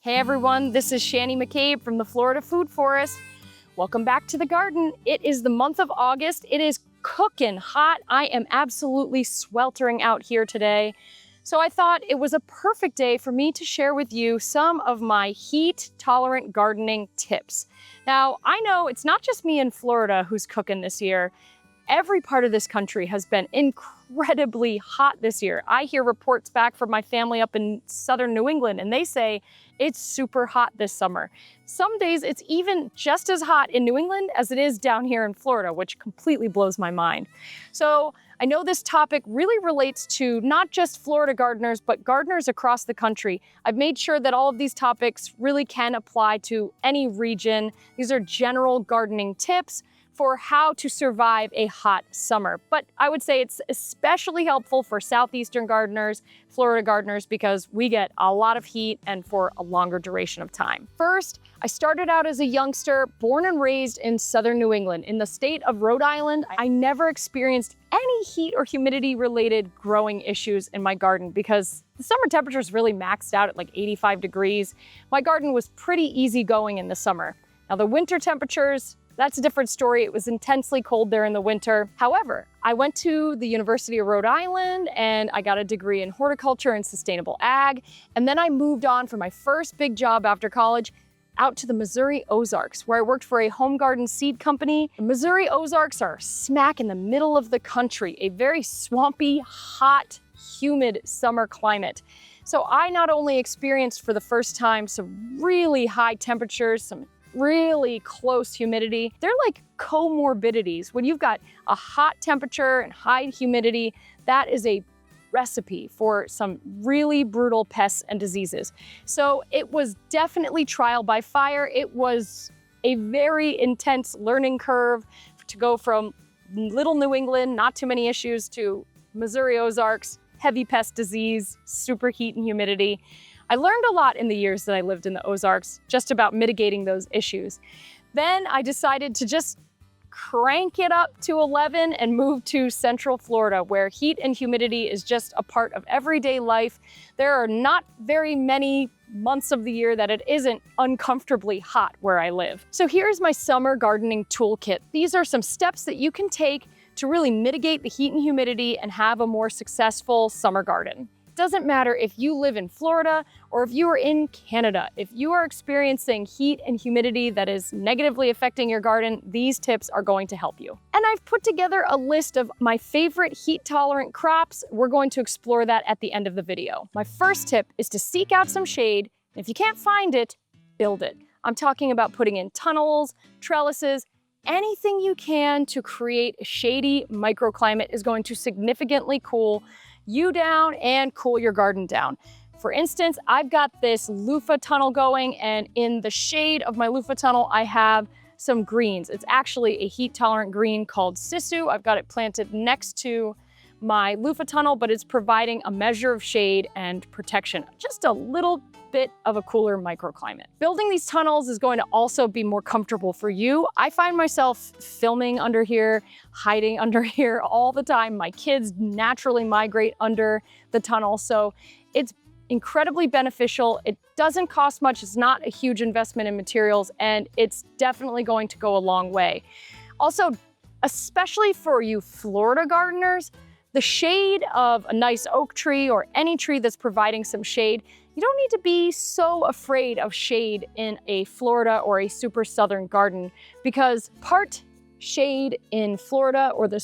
Hey everyone, this is Shani McCabe from the Florida Food Forest. Welcome back to the garden. It is the month of August. It is cooking hot. I am absolutely sweltering out here today. So I thought it was a perfect day for me to share with you some of my heat-tolerant gardening tips. Now, I know it's not just me in Florida who's cooking this year. Every part of this country has been incredibly hot this year. I hear reports back from my family up in southern New England, and they say it's super hot this summer. Some days it's even just as hot in New England as it is down here in Florida, which completely blows my mind. So I know this topic really relates to not just Florida gardeners, but gardeners across the country. I've made sure that all of these topics really can apply to any region. These are general gardening tips for how to survive a hot summer. But I would say it's especially helpful for southeastern gardeners, Florida gardeners, because we get a lot of heat and for a longer duration of time. First, I started out as a youngster, born and raised in southern New England. In the state of Rhode Island, I never experienced any heat or humidity related growing issues in my garden because the summer temperatures really maxed out at like 85 degrees. My garden was pretty easy going in the summer. Now the winter temperatures, that's a different story. It was intensely cold there in the winter. However, I went to the University of Rhode Island and I got a degree in horticulture and sustainable ag. And then I moved on for my first big job after college out to the Missouri Ozarks, where I worked for a home garden seed company. The Missouri Ozarks are smack in the middle of the country, a very swampy, hot, humid summer climate. So I not only experienced for the first time some really high temperatures, some really close humidity. They're like comorbidities. When you've got a hot temperature and high humidity, that is a recipe for some really brutal pests and diseases. So it was definitely trial by fire. It was a very intense learning curve to go from little New England, not too many issues, to Missouri Ozarks, heavy pest disease, super heat and humidity. I learned a lot in the years that I lived in the Ozarks just about mitigating those issues. Then I decided to just crank it up to 11 and move to Central Florida, where heat and humidity is just a part of everyday life. There are not very many months of the year that it isn't uncomfortably hot where I live. So here's my summer gardening toolkit. These are some steps that you can take to really mitigate the heat and humidity and have a more successful summer garden. Doesn't matter if you live in Florida or if you are in Canada. If you are experiencing heat and humidity that is negatively affecting your garden, these tips are going to help you. And I've put together a list of my favorite heat-tolerant crops. We're going to explore that at the end of the video. My first tip is to seek out some shade. If you can't find it, build it. I'm talking about putting in tunnels, trellises, anything you can to create a shady microclimate is going to significantly cool you down and cool your garden down. For instance, I've got this loofah tunnel going, and in the shade of my loofah tunnel, I have some greens. It's actually a heat-tolerant green called Sisu. I've got it planted next to my loofah tunnel, but it's providing a measure of shade and protection, just a little bit of a cooler microclimate. Building these tunnels is going to also be more comfortable for you. I find myself filming under here, hiding under here all the time. My kids naturally migrate under the tunnel, so it's incredibly beneficial. It doesn't cost much. It's not a huge investment in materials, and it's definitely going to go a long way. Also, especially for you Florida gardeners, the shade of a nice oak tree or any tree that's providing some shade, you don't need to be so afraid of shade in a Florida or a super southern garden, because part shade in Florida or the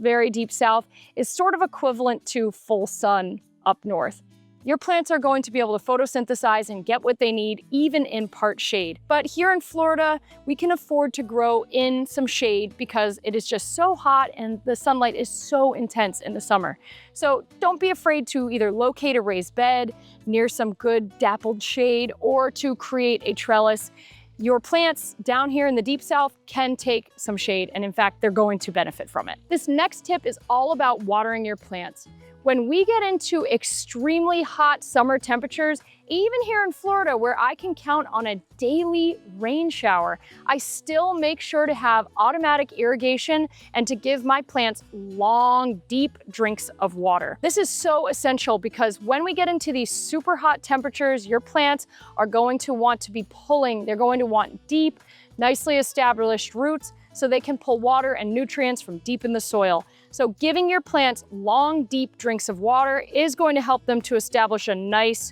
very deep south is sort of equivalent to full sun up north. Your plants are going to be able to photosynthesize and get what they need, even in part shade. But here in Florida, we can afford to grow in some shade because it is just so hot and the sunlight is so intense in the summer. So don't be afraid to either locate a raised bed near some good dappled shade or to create a trellis. Your plants down here in the deep south can take some shade, and in fact, they're going to benefit from it. This next tip is all about watering your plants. When we get into extremely hot summer temperatures, even here in Florida where I can count on a daily rain shower, I still make sure to have automatic irrigation and to give my plants long, deep drinks of water. This is so essential because when we get into these super hot temperatures, your plants are going to want to be pulling, they're going to want deep, nicely established roots so they can pull water and nutrients from deep in the soil. So giving your plants long, deep drinks of water is going to help them to establish a nice,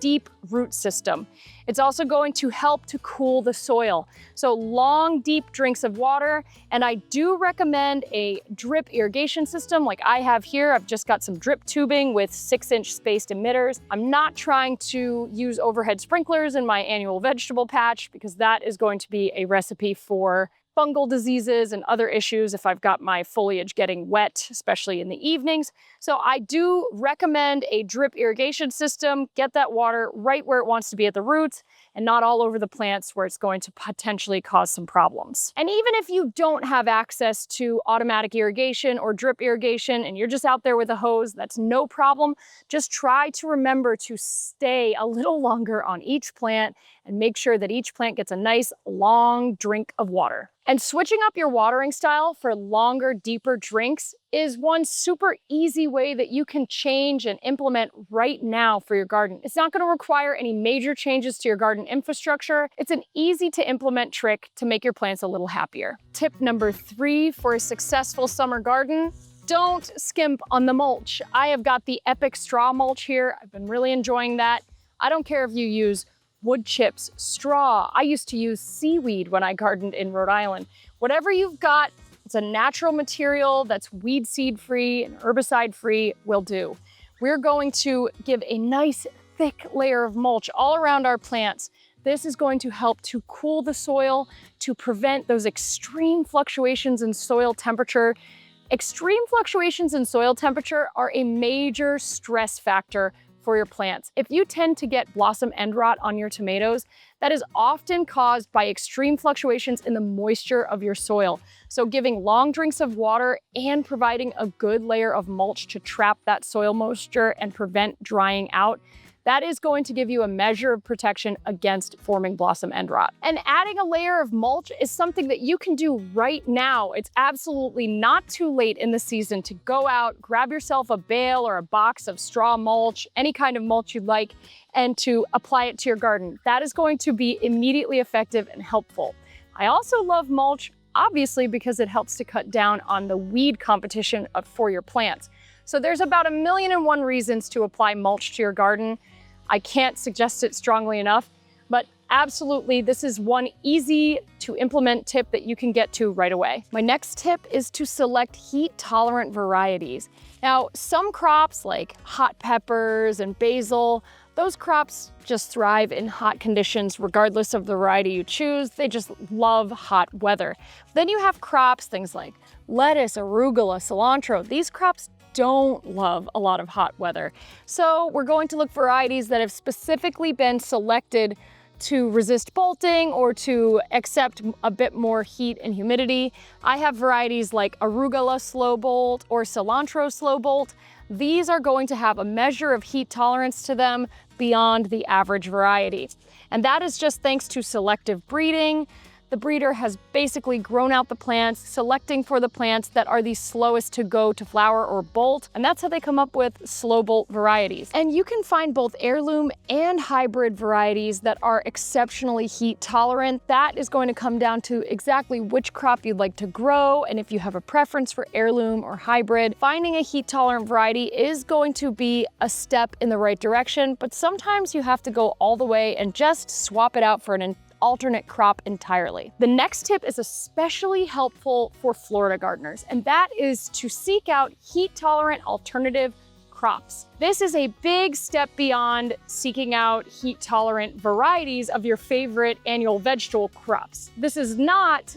deep root system. It's also going to help to cool the soil. So long, deep drinks of water, and I do recommend a drip irrigation system like I have here. I've just got some drip tubing with 6-inch spaced emitters. I'm not trying to use overhead sprinklers in my annual vegetable patch because that is going to be a recipe for fungal diseases and other issues if I've got my foliage getting wet, especially in the evenings. So I do recommend a drip irrigation system. Get that water right where it wants to be at the roots and not all over the plants where it's going to potentially cause some problems. And even if you don't have access to automatic irrigation or drip irrigation and you're just out there with a hose, that's no problem. Just try to remember to stay a little longer on each plant and make sure that each plant gets a nice long drink of water. And switching up your watering style for longer, deeper drinks is one super easy way that you can change and implement right now for your garden. It's not going to require any major changes to your garden infrastructure. It's an easy to implement trick to make your plants a little happier. Tip number 3 for a successful summer garden: don't skimp on the mulch. I have got the Epic straw mulch here. I've been really enjoying that. I don't care if you use wood chips, straw. I used to use seaweed when I gardened in Rhode Island. Whatever you've got, it's a natural material that's weed seed free and herbicide free will do. We're going to give a nice thick layer of mulch all around our plants. This is going to help to cool the soil, to prevent those extreme fluctuations in soil temperature. Extreme fluctuations in soil temperature are a major stress factor for your plants. If you tend to get blossom end rot on your tomatoes, that is often caused by extreme fluctuations in the moisture of your soil. So giving long drinks of water and providing a good layer of mulch to trap that soil moisture and prevent drying out, that is going to give you a measure of protection against forming blossom end rot. And adding a layer of mulch is something that you can do right now. It's absolutely not too late in the season to go out, grab yourself a bale or a box of straw mulch, any kind of mulch you'd like, and to apply it to your garden. That is going to be immediately effective and helpful. I also love mulch, obviously, because it helps to cut down on the weed competition for your plants. So there's about 1,000,001 reasons to apply mulch to your garden. I can't suggest it strongly enough, but absolutely, this is one easy to implement tip that you can get to right away. My next tip is to select heat-tolerant varieties. Now, some crops like hot peppers and basil, those crops just thrive in hot conditions regardless of the variety you choose. They just love hot weather. Then you have crops, things like lettuce, arugula, cilantro. These crops don't love a lot of hot weather. So we're going to look for varieties that have specifically been selected to resist bolting or to accept a bit more heat and humidity. I have varieties like arugula slow bolt or cilantro slow bolt. These are going to have a measure of heat tolerance to them beyond the average variety. And that is just thanks to selective breeding. The breeder has basically grown out the plants, selecting for the plants that are the slowest to go to flower or bolt, and that's how they come up with slow bolt varieties. And you can find both heirloom and hybrid varieties that are exceptionally heat tolerant. That is going to come down to exactly which crop you'd like to grow, and if you have a preference for heirloom or hybrid. Finding a heat tolerant variety is going to be a step in the right direction, but sometimes you have to go all the way and just swap it out for an alternate crop entirely. The next tip is especially helpful for Florida gardeners, and that is to seek out heat-tolerant alternative crops. This is a big step beyond seeking out heat-tolerant varieties of your favorite annual vegetable crops. This is not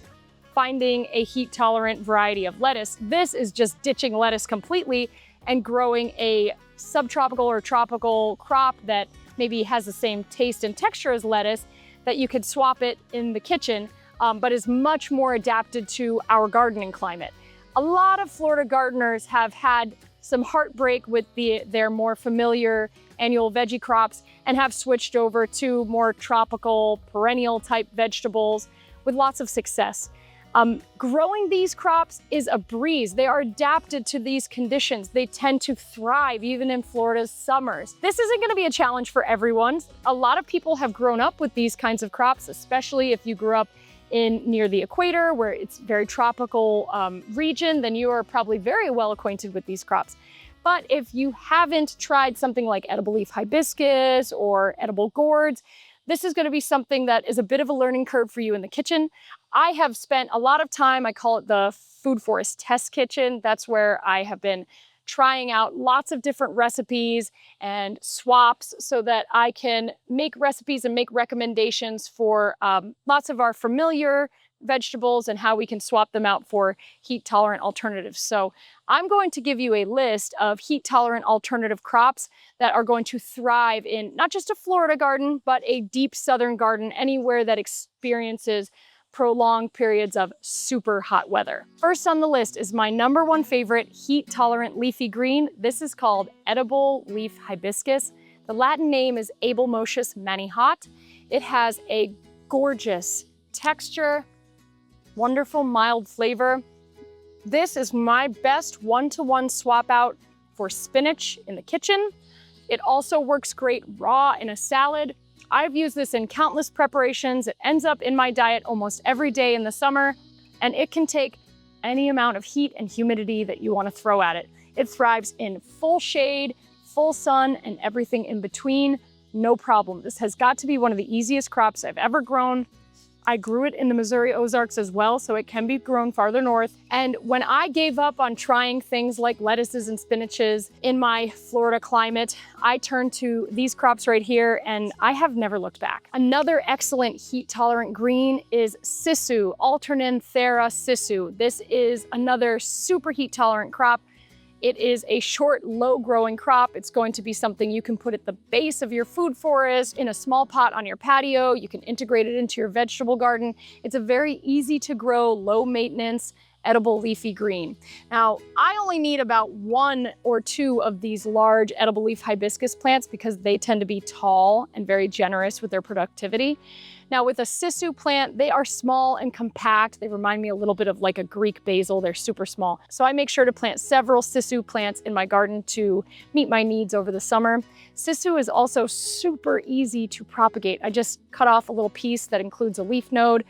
finding a heat-tolerant variety of lettuce. This is just ditching lettuce completely and growing a subtropical or tropical crop that maybe has the same taste and texture as lettuce, that you could swap it in the kitchen, but is much more adapted to our gardening climate. A lot of Florida gardeners have had some heartbreak with their more familiar annual veggie crops and have switched over to more tropical, perennial type vegetables with lots of success. Growing these crops is a breeze. They are adapted to these conditions. They tend to thrive even in Florida's summers. This isn't going to be a challenge for everyone. A lot of people have grown up with these kinds of crops, especially if you grew up near the equator where it's very tropical region, then you are probably very well acquainted with these crops. But if you haven't tried something like edible leaf hibiscus or edible gourds, this is going to be something that is a bit of a learning curve for you in the kitchen. I have spent a lot of time, I call it the Food Forest Test Kitchen. That's where I have been trying out lots of different recipes and swaps so that I can make recipes and make recommendations for lots of our familiar vegetables and how we can swap them out for heat-tolerant alternatives. So I'm going to give you a list of heat-tolerant alternative crops that are going to thrive in not just a Florida garden, but a deep southern garden anywhere that experiences prolonged periods of super hot weather. First on the list is my #1 favorite heat-tolerant leafy green. This is called edible leaf hibiscus. The Latin name is Abelmotius manihot. It has a gorgeous texture, wonderful mild flavor. This is my best one-to-one swap out for spinach in the kitchen. It also works great raw in a salad. I've used this in countless preparations. It ends up in my diet almost every day in the summer, and it can take any amount of heat and humidity that you want to throw at it. It thrives in full shade, full sun, and everything in between. No problem. This has got to be one of the easiest crops I've ever grown. I grew it in the Missouri Ozarks as well, so it can be grown farther north. And when I gave up on trying things like lettuces and spinaches in my Florida climate, I turned to these crops right here, and I have never looked back. Another excellent heat-tolerant green is sisu, Alternanthera sisu. This is another super heat-tolerant crop. It is a short, low-growing crop. It's going to be something you can put at the base of your food forest, in a small pot on your patio. You can integrate it into your vegetable garden. It's a very easy to grow, low maintenance, edible leafy green. Now, I only need about 1 or 2 of these large edible leaf hibiscus plants because they tend to be tall and very generous with their productivity. Now with a sisu plant, they are small and compact. They remind me a little bit of like a Greek basil. They're super small. So I make sure to plant several sisu plants in my garden to meet my needs over the summer. Sisu is also super easy to propagate. I just cut off a little piece that includes a leaf node,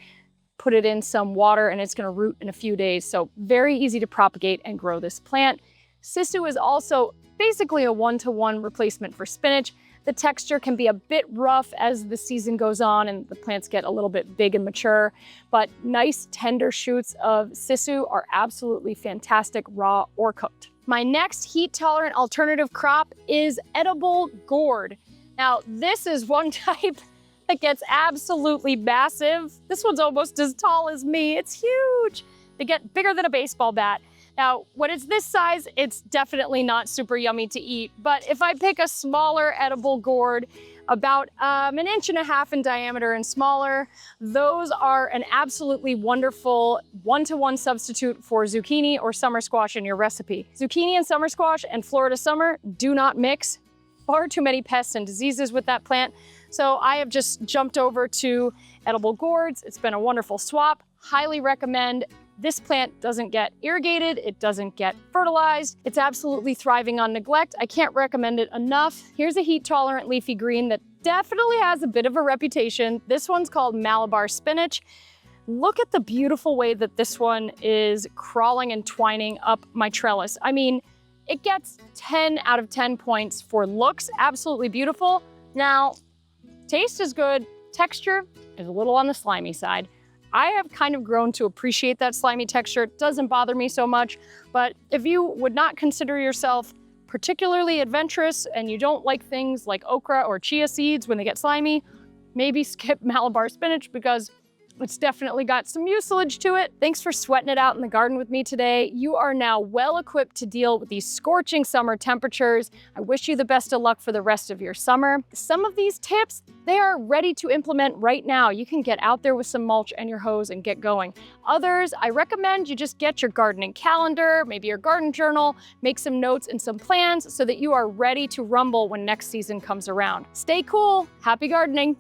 put it in some water, and it's gonna root in a few days. So very easy to propagate and grow this plant. Sisu is also basically a one-to-one replacement for spinach. The texture can be a bit rough as the season goes on and the plants get a little bit big and mature, but nice tender shoots of sisu are absolutely fantastic raw or cooked. My next heat-tolerant alternative crop is edible gourd. Now, this is one type that gets absolutely massive. This one's almost as tall as me. It's huge. They get bigger than a baseball bat. Now, when it's this size, it's definitely not super yummy to eat, but if I pick a smaller edible gourd, about 1.5 inches in diameter and smaller, those are an absolutely wonderful one-to-one substitute for zucchini or summer squash in your recipe. Zucchini and summer squash and Florida summer do not mix. Far too many pests and diseases with that plant. So I have just jumped over to edible gourds. It's been a wonderful swap. Highly recommend. This plant doesn't get irrigated, it doesn't get fertilized. It's absolutely thriving on neglect. I can't recommend it enough. Here's a heat-tolerant leafy green that definitely has a bit of a reputation. This one's called Malabar spinach. Look at the beautiful way that this one is crawling and twining up my trellis. I mean, it gets 10 out of 10 points for looks, absolutely beautiful. Now, taste is good, texture is a little on the slimy side. I have kind of grown to appreciate that slimy texture. It doesn't bother me so much, but if you would not consider yourself particularly adventurous and you don't like things like okra or chia seeds when they get slimy, maybe skip Malabar spinach because It's definitely got some mucilage to it. Thanks for sweating it out in the garden with me today. You are now well equipped to deal with these scorching summer temperatures. I wish you the best of luck for the rest of your summer. Some of these tips, they are ready to implement right now. You can get out there with some mulch and your hose and get going. Others, I recommend you just get your gardening calendar, maybe your garden journal, make some notes and some plans so that you are ready to rumble when next season comes around. Stay cool, happy gardening.